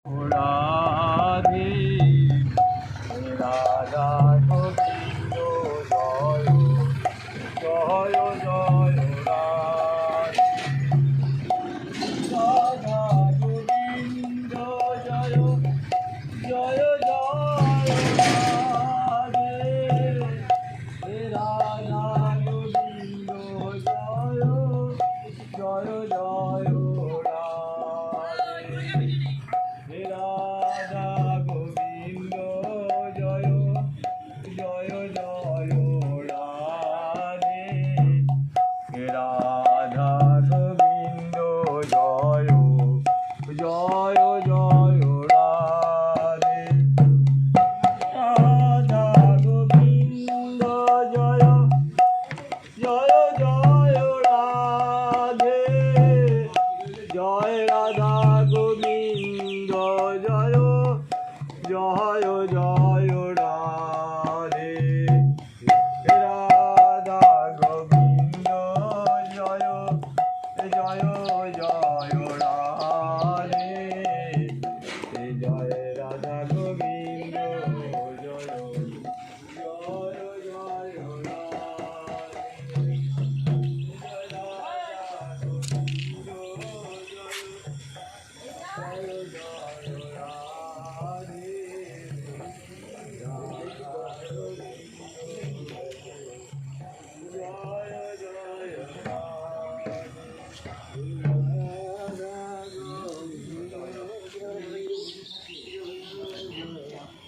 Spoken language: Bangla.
রাধে রাধা গোবিন্দ জয় জয় জয় রাধে রাধা গোবিন্দ জয় জয় জয় রাধে রাধা গোবিন্দ জয় জয় জয় রাধা গোবিন্দ জয় জয় জয় রাধে রাধা গোবিন্দ জয় জয় জয় রাধে রাধা গোবিন্দ জয় জয় জয় রাধে জয় রাধা গোবিন্দ জয় জয় জয় রাধে রাধা গোবিন্দ জয় জয় জয় রাধে